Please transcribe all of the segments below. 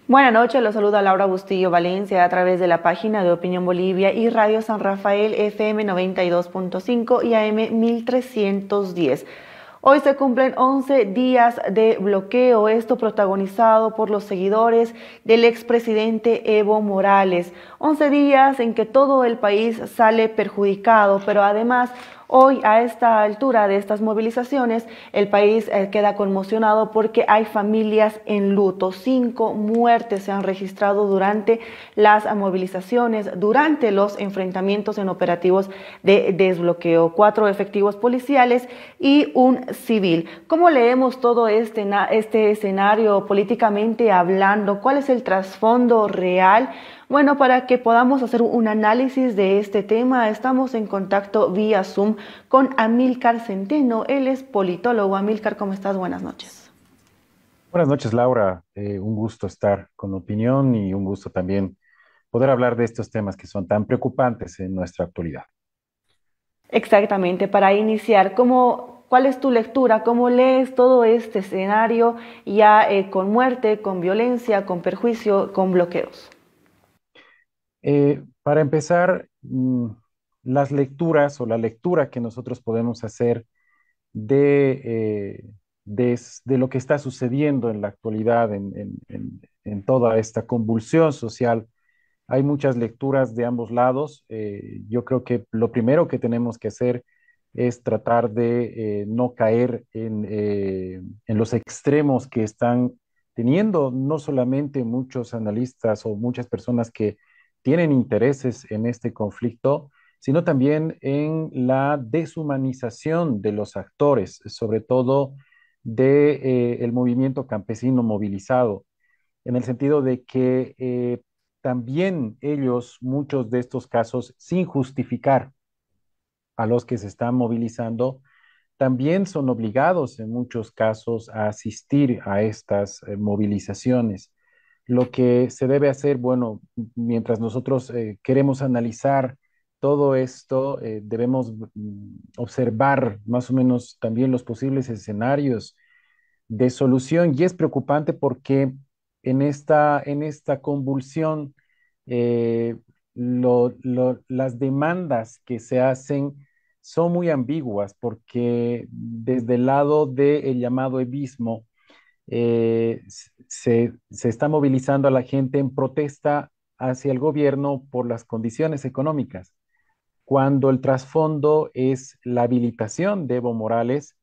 Buenas noches, los saluda Laura Bustillo Valencia a través de la página de Opinión Bolivia y Radio San Rafael FM 92.5 y AM 1310. Hoy se cumplen 11 días de bloqueo, esto protagonizado por los seguidores del expresidente Evo Morales. 11 días en que todo el país sale perjudicado, pero además hoy, a esta altura de estas movilizaciones, el país queda conmocionado porque hay familias en luto. 5 muertes se han registrado durante las movilizaciones, durante los enfrentamientos en operativos de desbloqueo. 4 efectivos policiales y un civil. ¿Cómo leemos todo este escenario políticamente hablando? ¿Cuál es el trasfondo real? Bueno, para que podamos hacer un análisis de este tema, estamos en contacto vía Zoom con Amílcar Centeno. Él es politólogo. Amílcar, ¿cómo estás? Buenas noches. Buenas noches, Laura. Un gusto estar con opinión y un gusto también poder hablar de estos temas que son tan preocupantes en nuestra actualidad. Exactamente, para iniciar, ¿cuál es tu lectura? ¿Cómo lees todo este escenario ya con muerte, con violencia, con perjuicio, con bloqueos? Para empezar, las lecturas o la lectura que nosotros podemos hacer de, de lo que está sucediendo en la actualidad, en toda esta convulsión social. Hay muchas lecturas de ambos lados. Yo creo que lo primero que tenemos que hacer es tratar de no caer en los extremos que están teniendo no solamente muchos analistas o muchas personas que tienen intereses en este conflicto, sino también en la deshumanización de los actores, sobre todo de, el movimiento campesino movilizado, en el sentido de que también ellos, muchos de estos casos, sin justificar a los que se están movilizando, también son obligados en muchos casos a asistir a estas movilizaciones. Lo que se debe hacer, bueno, mientras nosotros queremos analizar todo esto, debemos observar más o menos también los posibles escenarios de solución. Y es preocupante porque en esta convulsión, eh, las demandas que se hacen son muy ambiguas porque desde el lado del llamado evismo, se está movilizando a la gente en protesta hacia el gobierno por las condiciones económicas, cuando el trasfondo es la habilitación de Evo Morales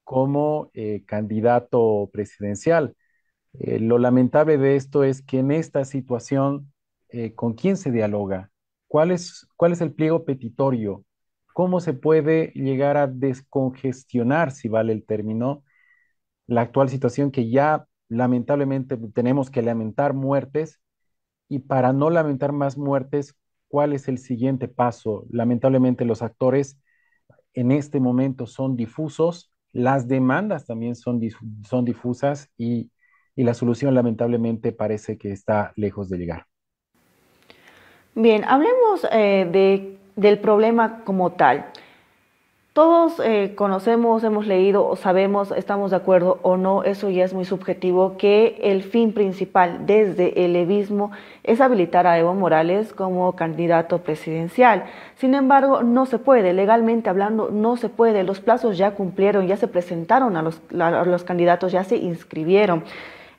como candidato presidencial. Lo lamentable de esto es que en esta situación, ¿con quién se dialoga? Cuál es el pliego petitorio? ¿Cómo se puede llegar a descongestionar, si vale el término, la actual situación que ya lamentablemente tenemos que lamentar muertes? Y para no lamentar más muertes, ¿cuál es el siguiente paso? Lamentablemente los actores en este momento son difusos, las demandas también son difusas y la solución lamentablemente parece que está lejos de llegar. Bien, hablemos del problema como tal. Todos conocemos, hemos leído o sabemos, estamos de acuerdo o no, eso ya es muy subjetivo, que el fin principal desde el levismo es habilitar a Evo Morales como candidato presidencial. Sin embargo, no se puede, legalmente hablando, no se puede. Los plazos ya cumplieron, ya se presentaron a los candidatos, ya se inscribieron.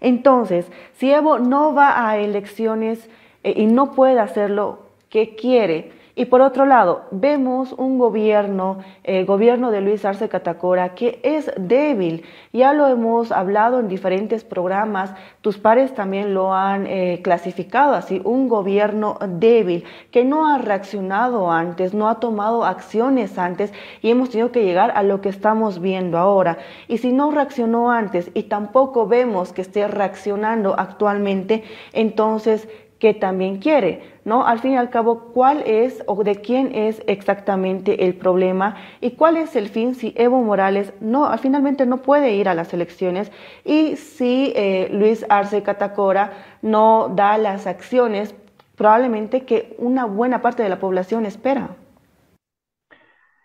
Entonces, si Evo no va a elecciones y no puede hacerlo, ¿qué quiere? Y por otro lado, vemos un gobierno, el gobierno de Luis Arce Catacora, que es débil. Ya lo hemos hablado en diferentes programas, tus pares también lo han clasificado así, un gobierno débil, que no ha reaccionado antes, no ha tomado acciones antes y hemos tenido que llegar a lo que estamos viendo ahora. Y si no reaccionó antes y tampoco vemos que esté reaccionando actualmente, entonces que también quiere, ¿no? Al fin y al cabo, ¿cuál es o de quién es exactamente el problema y cuál es el fin si Evo Morales no, finalmente no puede ir a las elecciones y si Luis Arce Catacora no da las acciones probablemente que una buena parte de la población espera?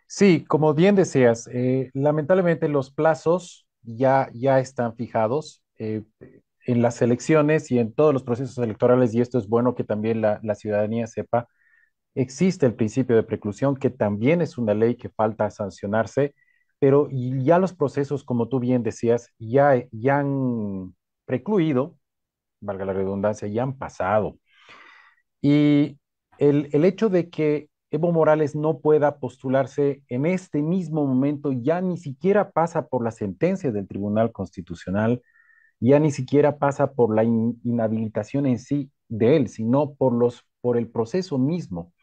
Sí, como bien deseas, lamentablemente los plazos ya están fijados. en las elecciones y en todos los procesos electorales, y esto es bueno que también la ciudadanía sepa, existe el principio de preclusión, que también es una ley que falta sancionarse, pero ya los procesos, como tú bien decías, ya han precluido, valga la redundancia, ya han pasado. Y el hecho de que Evo Morales no pueda postularse en este mismo momento ya ni siquiera pasa por la sentencia del Tribunal Constitucional, ya ni siquiera pasa por la inhabilitación en sí de él, sino por el proceso mismo.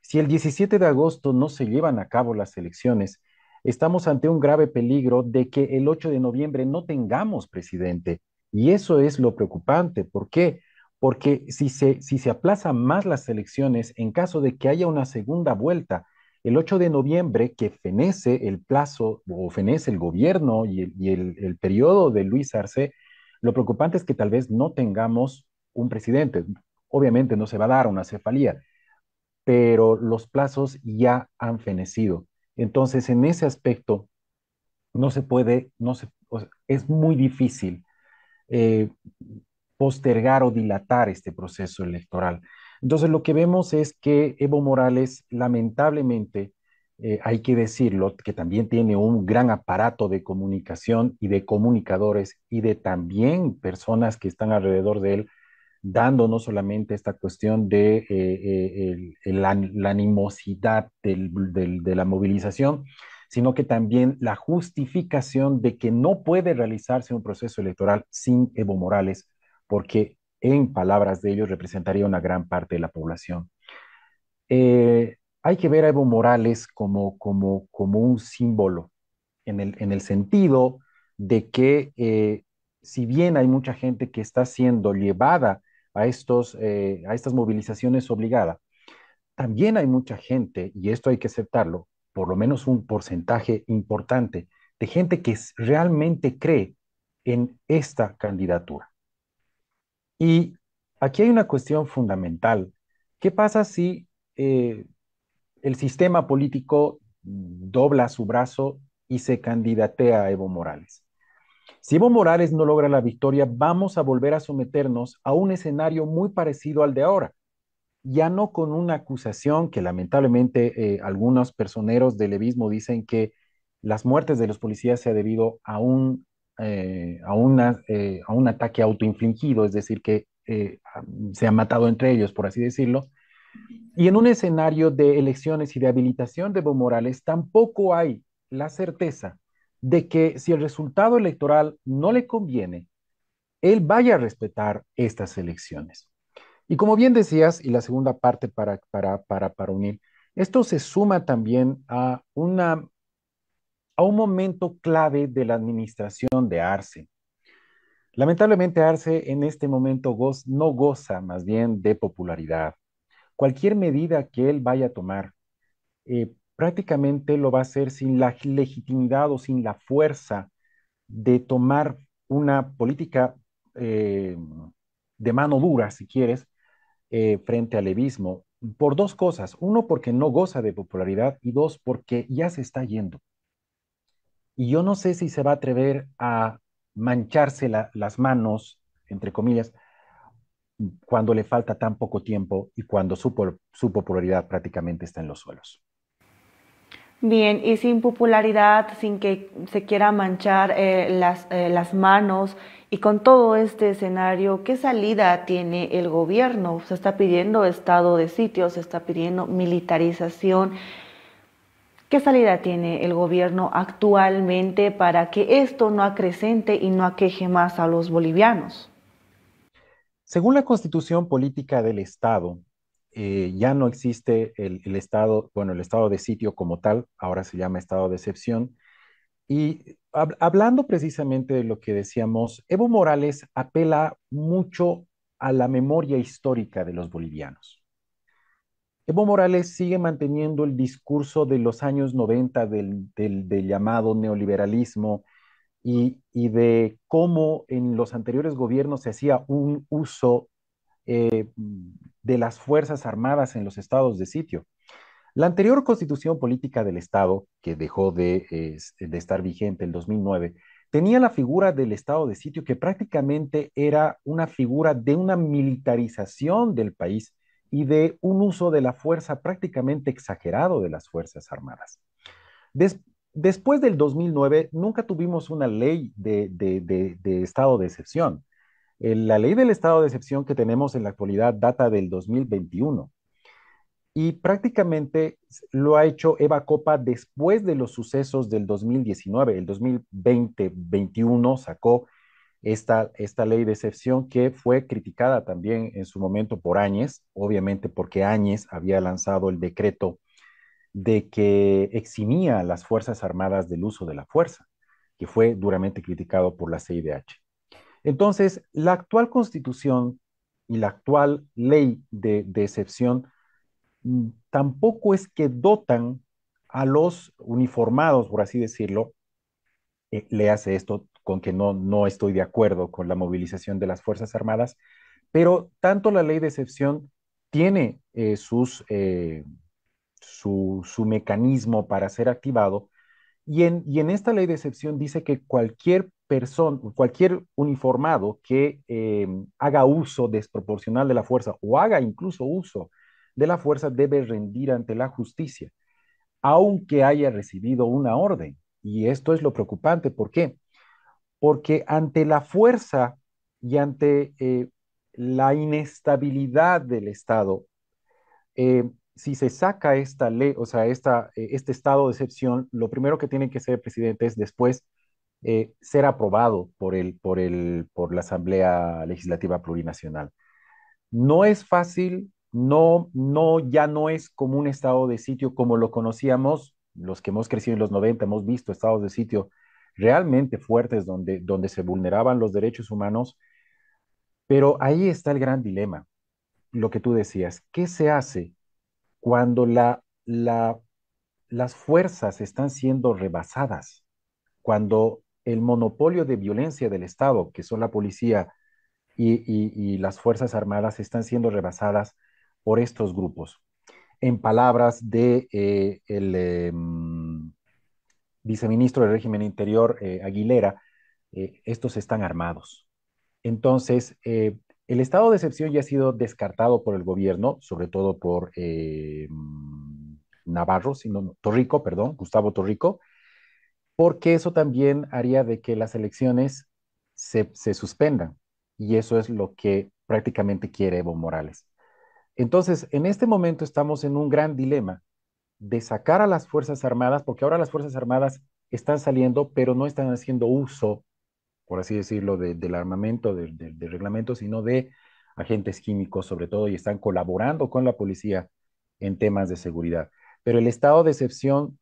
Si el 17 de agosto no se llevan a cabo las elecciones, estamos ante un grave peligro de que el 8 de noviembre no tengamos presidente. Y eso es lo preocupante. ¿Por qué? Porque si se aplazan más las elecciones, en caso de que haya una segunda vuelta, el 8 de noviembre, que fenece el plazo o fenece el gobierno el periodo de Luis Arce, lo preocupante es que tal vez no tengamos un presidente. Obviamente no se va a dar una cefalía, pero los plazos ya han fenecido. Entonces, en ese aspecto, no se puede, no se, o sea, es muy difícil eh, postergar o dilatar este proceso electoral. Entonces, lo que vemos es que Evo Morales, lamentablemente, hay que decirlo, que también tiene un gran aparato de comunicación y de comunicadores y de también personas que están alrededor de él, dando no solamente esta cuestión de la animosidad de la movilización, sino que también la justificación de que no puede realizarse un proceso electoral sin Evo Morales, porque en palabras de ellos representaría una gran parte de la población. Hay que ver a Evo Morales como un símbolo en el sentido de que si bien hay mucha gente que está siendo llevada a estas movilizaciones obligadas, también hay mucha gente, y esto hay que aceptarlo, por lo menos un porcentaje importante de gente que realmente cree en esta candidatura. Y aquí hay una cuestión fundamental. ¿Qué pasa si el sistema político dobla su brazo y se candidatea a Evo Morales? Si Evo Morales no logra la victoria, vamos a volver a someternos a un escenario muy parecido al de ahora, ya no con una acusación que lamentablemente algunos personeros del levismo dicen que las muertes de los policías se ha debido a un ataque autoinfligido, es decir, que se han matado entre ellos, por así decirlo. Y en un escenario de elecciones y de habilitación de Evo Morales, tampoco hay la certeza de que si el resultado electoral no le conviene, él vaya a respetar estas elecciones. Y como bien decías, y la segunda parte para unir, esto se suma también a un momento clave de la administración de Arce. Lamentablemente Arce en este momento no goza más bien de popularidad. Cualquier medida que él vaya a tomar, prácticamente lo va a hacer sin la legitimidad o sin la fuerza de tomar una política eh, de mano dura, si quieres, frente al levismo, por dos cosas. Uno, porque no goza de popularidad, y dos, porque ya se está yendo. Y yo no sé si se va a atrever a mancharse las manos, entre comillas, cuando le falta tan poco tiempo y cuando su popularidad prácticamente está en los suelos. Bien, y sin popularidad, sin que se quiera manchar las manos y con todo este escenario, ¿qué salida tiene el gobierno? Se está pidiendo estado de sitio, se está pidiendo militarización. ¿Qué salida tiene el gobierno actualmente para que esto no acrecente y no aqueje más a los bolivianos? Según la constitución política del Estado, ya no existe el Estado, bueno, el estado de sitio como tal, ahora se llama estado de excepción. Y hablando precisamente de lo que decíamos, Evo Morales apela mucho a la memoria histórica de los bolivianos. Evo Morales sigue manteniendo el discurso de los años 90 del llamado neoliberalismo y de cómo en los anteriores gobiernos se hacía un uso de las Fuerzas Armadas en los estados de sitio. La anterior constitución política del Estado, que dejó de estar vigente en 2009, tenía la figura del estado de sitio que prácticamente era una figura de una militarización del país y de un uso de la fuerza prácticamente exagerado de las Fuerzas Armadas. Des- Después del 2009, nunca tuvimos una ley de estado de excepción. La ley del estado de excepción que tenemos en la actualidad data del 2021 y prácticamente lo ha hecho Eva Copa después de los sucesos del 2019. El 2020-21 sacó esta ley de excepción que fue criticada también en su momento por Áñez, obviamente porque Áñez había lanzado el decreto de que eximía a las Fuerzas Armadas del uso de la fuerza, que fue duramente criticado por la CIDH. Entonces, la actual constitución y la actual ley de excepción tampoco es que dotan a los uniformados, por así decirlo, le hace esto con que no estoy de acuerdo con la movilización de las Fuerzas Armadas, pero tanto la ley de excepción tiene su mecanismo para ser activado y en esta ley de excepción dice que cualquier persona, cualquier uniformado que haga uso desproporcional de la fuerza o haga incluso uso de la fuerza debe rendir ante la justicia, aunque haya recibido una orden. Y esto es lo preocupante. ¿Por qué? Porque ante la fuerza y ante la inestabilidad del Estado, si se saca esta ley, o sea, este estado de excepción, lo primero que tiene que hacer el presidente es después ser aprobado por la Asamblea Legislativa Plurinacional. No es fácil, ya no es como un estado de sitio como lo conocíamos, los que hemos crecido en los 90 hemos visto estados de sitio realmente fuertes donde se vulneraban los derechos humanos, pero ahí está el gran dilema, lo que tú decías, ¿qué se hace cuando las fuerzas están siendo rebasadas, cuando el monopolio de violencia del Estado, que son la policía y las Fuerzas Armadas, están siendo rebasadas por estos grupos? En palabras de viceministro del régimen interior, Aguilera, estos están armados. Entonces, el estado de excepción ya ha sido descartado por el gobierno, sobre todo por Navarro, sino Torrico, perdón, Gustavo Torrico, porque eso también haría de que las elecciones se suspendan. Y eso es lo que prácticamente quiere Evo Morales. Entonces, en este momento estamos en un gran dilema de sacar a las Fuerzas Armadas, porque ahora las Fuerzas Armadas están saliendo, pero no están haciendo uso, por así decirlo, del armamento, del reglamento, sino de agentes químicos sobre todo, y están colaborando con la policía en temas de seguridad. Pero el estado de excepción,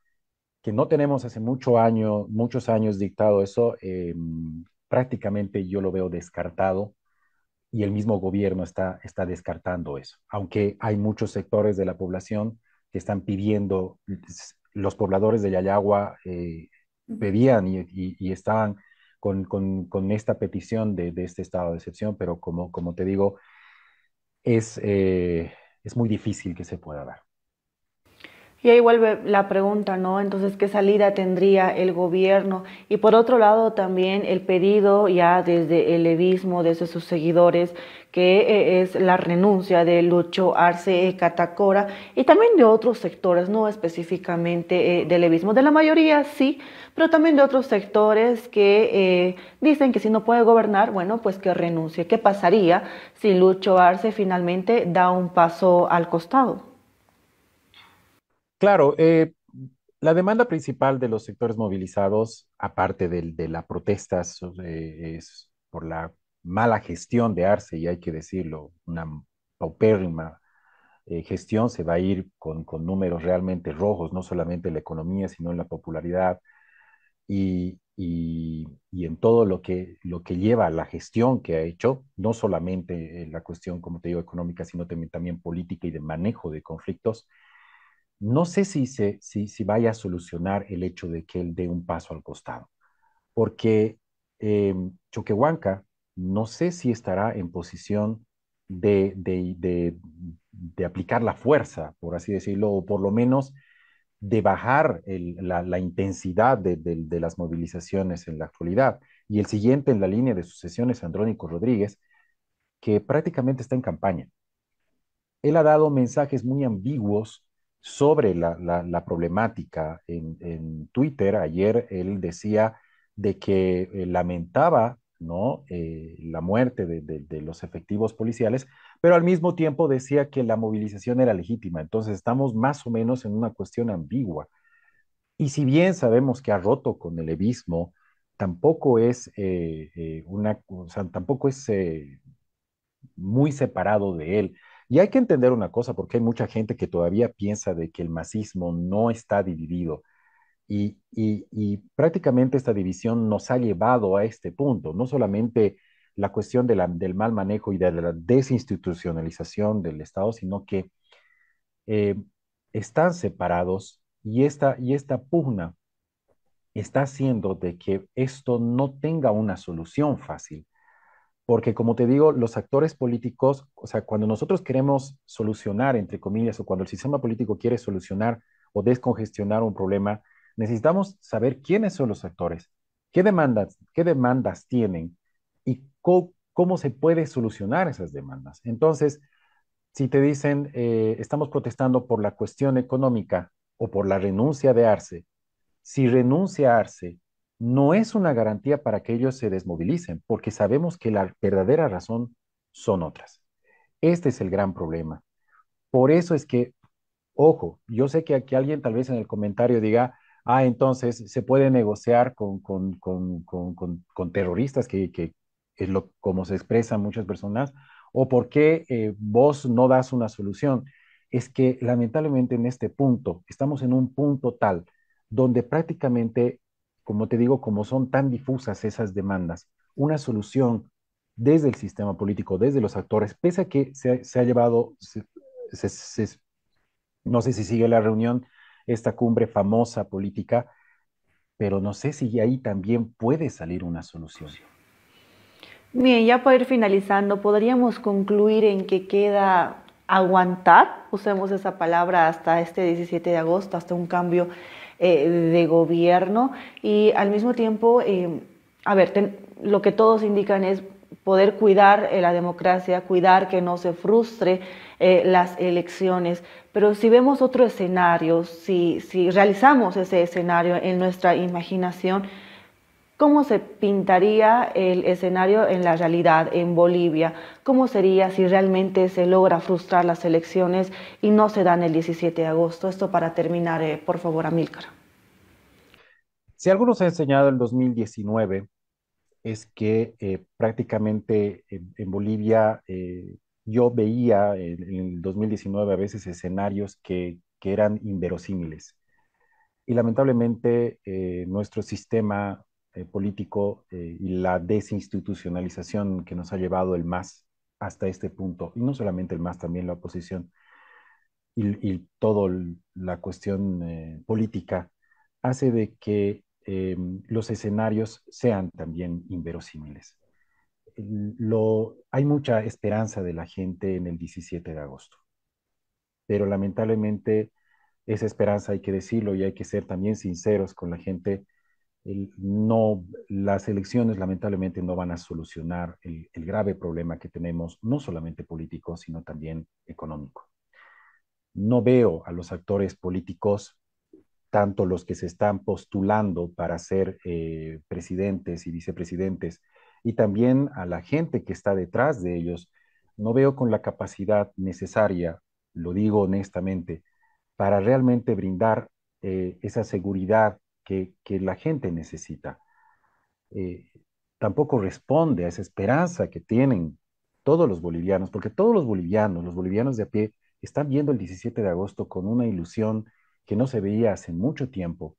que no tenemos hace muchos años dictado eso, prácticamente yo lo veo descartado y el mismo gobierno está descartando eso, aunque hay muchos sectores de la población que están pidiendo, los pobladores de Yayagua pedían y estaban con esta petición de este estado de excepción, pero como te digo, es, eh, es muy difícil que se pueda dar. Y ahí vuelve la pregunta, ¿no? Entonces, ¿qué salida tendría el gobierno? Y por otro lado, también el pedido ya desde el levismo, desde sus seguidores, que es la renuncia de Lucho Arce Catacora y también de otros sectores, no específicamente del levismo, de la mayoría sí, pero también de otros sectores que dicen que si no puede gobernar, bueno, pues que renuncie. ¿Qué pasaría si Lucho Arce finalmente da un paso al costado? Claro, la demanda principal de los sectores movilizados, aparte de la protesta, es por la mala gestión de Arce, y hay que decirlo, una paupérrima gestión. Se va a ir con números realmente rojos, no solamente en la economía, sino en la popularidad y en todo lo que lleva a la gestión que ha hecho, no solamente la cuestión, como te digo, económica, sino también política y de manejo de conflictos. No sé si vaya a solucionar el hecho de que él dé un paso al costado, porque Choquehuanca no sé si estará en posición de aplicar la fuerza, por así decirlo, o por lo menos de bajar la intensidad de las movilizaciones en la actualidad. Y el siguiente en la línea de sucesión es Andrónico Rodríguez, que prácticamente está en campaña. Él ha dado mensajes muy ambiguos sobre la problemática en Twitter. Ayer él decía de que lamentaba, ¿no? La muerte de los efectivos policiales, pero al mismo tiempo decía que la movilización era legítima. Entonces estamos más o menos en una cuestión ambigua. Y si bien sabemos que ha roto con el levismo, tampoco es o sea, tampoco es muy separado de él. Y hay que entender una cosa, porque hay mucha gente que todavía piensa de que el masismo no está dividido. Y prácticamente esta división nos ha llevado a este punto, no solamente la cuestión del mal manejo y de la desinstitucionalización del Estado, sino que eh, están separados y esta pugna está haciendo de que esto no tenga una solución fácil. Porque como te digo, los actores políticos, o sea, cuando nosotros queremos solucionar, entre comillas, o cuando el sistema político quiere solucionar o descongestionar un problema, necesitamos saber quiénes son los actores, qué demandas tienen y cómo se puede solucionar esas demandas. Entonces, si te dicen, estamos protestando por la cuestión económica o por la renuncia de Arce, si renuncia a Arce, no es una garantía para que ellos se desmovilicen, porque sabemos que la verdadera razón son otras. Este es el gran problema. Por eso es que, ojo, yo sé que aquí alguien tal vez en el comentario diga, ah, entonces se puede negociar con terroristas, que es lo, como se expresan muchas personas, o por qué vos no das una solución. Es que lamentablemente en este punto, estamos en un punto tal donde prácticamente, como te digo, como son tan difusas esas demandas, una solución desde el sistema político, desde los actores, pese a que se ha llevado, se no sé si sigue la reunión, esta cumbre famosa política, pero no sé si ahí también puede salir una solución. Bien, ya para ir finalizando, podríamos concluir en que queda aguantar, usemos esa palabra, hasta este 17 de agosto, hasta un cambio de gobierno y al mismo tiempo, a ver, lo que todos indican es poder cuidar la democracia, cuidar que no se frustre las elecciones. Pero si vemos otro escenario, si realizamos ese escenario en nuestra imaginación, ¿cómo se pintaría el escenario en la realidad en Bolivia? ¿Cómo sería si realmente se logra frustrar las elecciones y no se dan el 17 de agosto? Esto para terminar, por favor, Amílcar. Si algo nos ha enseñado el 2019 es que prácticamente en Bolivia yo veía en el 2019 a veces escenarios que eran inverosímiles. Y lamentablemente nuestro sistema político y la desinstitucionalización que nos ha llevado el MAS hasta este punto, y no solamente el MAS, también la oposición y toda la cuestión política, hace de que los escenarios sean también inverosímiles. Hay mucha esperanza de la gente en el 17 de agosto, pero lamentablemente esa esperanza hay que decirlo y hay que ser también sinceros con la gente. No, las elecciones lamentablemente no van a solucionar el grave problema que tenemos, no solamente político, sino también económico. No veo a los actores políticos, tanto los que se están postulando para ser presidentes y vicepresidentes, y también a la gente que está detrás de ellos, no veo con la capacidad necesaria, lo digo honestamente, para realmente brindar esa seguridad que la gente necesita. Eh, Tampoco responde a esa esperanza que tienen todos los bolivianos, porque todos los bolivianos de a pie, están viendo el 17 de agosto con una ilusión que no se veía hace mucho tiempo,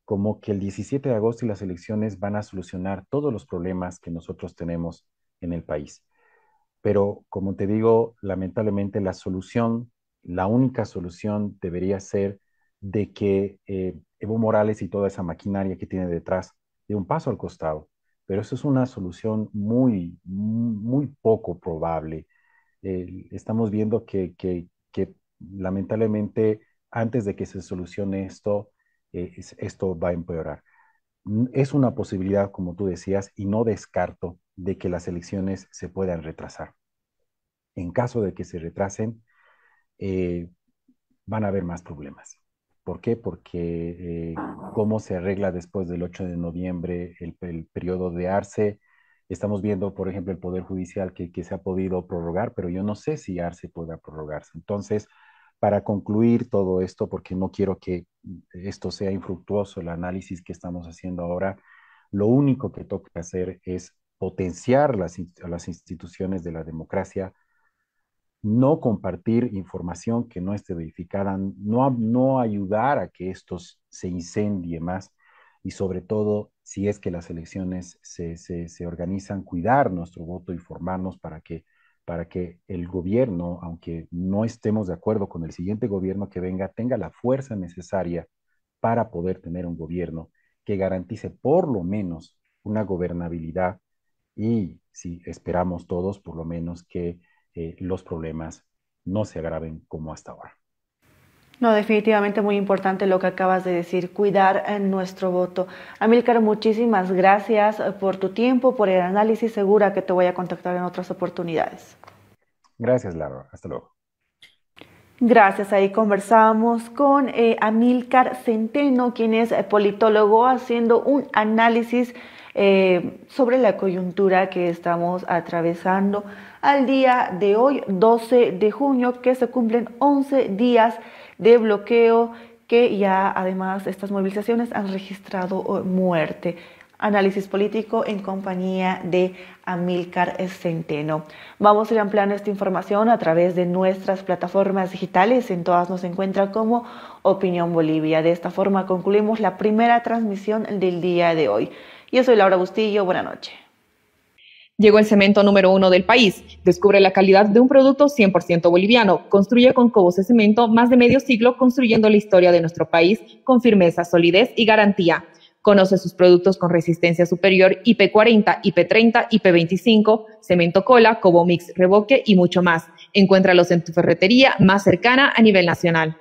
como que el 17 de agosto y las elecciones van a solucionar todos los problemas que nosotros tenemos en el país. Pero como te digo, lamentablemente la solución, la única solución debería ser de que Evo Morales y toda esa maquinaria que tiene detrás dé un paso al costado. Pero eso es una solución muy poco probable. Estamos viendo que lamentablemente antes de que se solucione esto, esto va a empeorar. Es una posibilidad, como tú decías, y no descarto de que las elecciones se puedan retrasar. En caso de que se retrasen, eh, van a haber más problemas. ¿Por qué? Porque cómo se arregla después del 8 de noviembre el periodo de Arce. Estamos viendo, por ejemplo, el Poder Judicial que se ha podido prorrogar, pero yo no sé si Arce pueda prorrogarse. Entonces, para concluir todo esto, porque no quiero que esto sea infructuoso, el análisis que estamos haciendo ahora, lo único que toca hacer es potenciar las instituciones de la democracia, no compartir información que no esté verificada, no ayudar a que esto se incendie más y sobre todo, si es que las elecciones se organizan, cuidar nuestro voto y formarnos para que el gobierno, aunque no estemos de acuerdo con el siguiente gobierno que venga, tenga la fuerza necesaria para poder tener un gobierno que garantice por lo menos una gobernabilidad y si esperamos todos, por lo menos que los problemas no se agraven como hasta ahora. No, definitivamente muy importante lo que acabas de decir, cuidar nuestro voto. Amílcar, muchísimas gracias por tu tiempo, por el análisis. Segura que te voy a contactar en otras oportunidades. Gracias, Laura. Hasta luego. Gracias, ahí conversamos con Amílcar Centeno, quien es politólogo, haciendo un análisis sobre la coyuntura que estamos atravesando al día de hoy, 12 de junio, que se cumplen 11 días de bloqueo, que ya además estas movilizaciones han registrado muerte. Análisis político en compañía de Amílcar Centeno. Vamos a ir ampliando esta información a través de nuestras plataformas digitales. En todas nos encuentra como Opinión Bolivia. De esta forma concluimos la primera transmisión del día de hoy. Yo soy Laura Bustillo. Buenas noches. Llegó el cemento número 1 del país. Descubre la calidad de un producto 100% boliviano. Construye con Cobos de Cemento más de medio siglo construyendo la historia de nuestro país con firmeza, solidez y garantía. Conoce sus productos con resistencia superior IP40, IP30, IP25, cemento cola, Cobo Mix, Revoque y mucho más. Encuéntralos en tu ferretería más cercana a nivel nacional.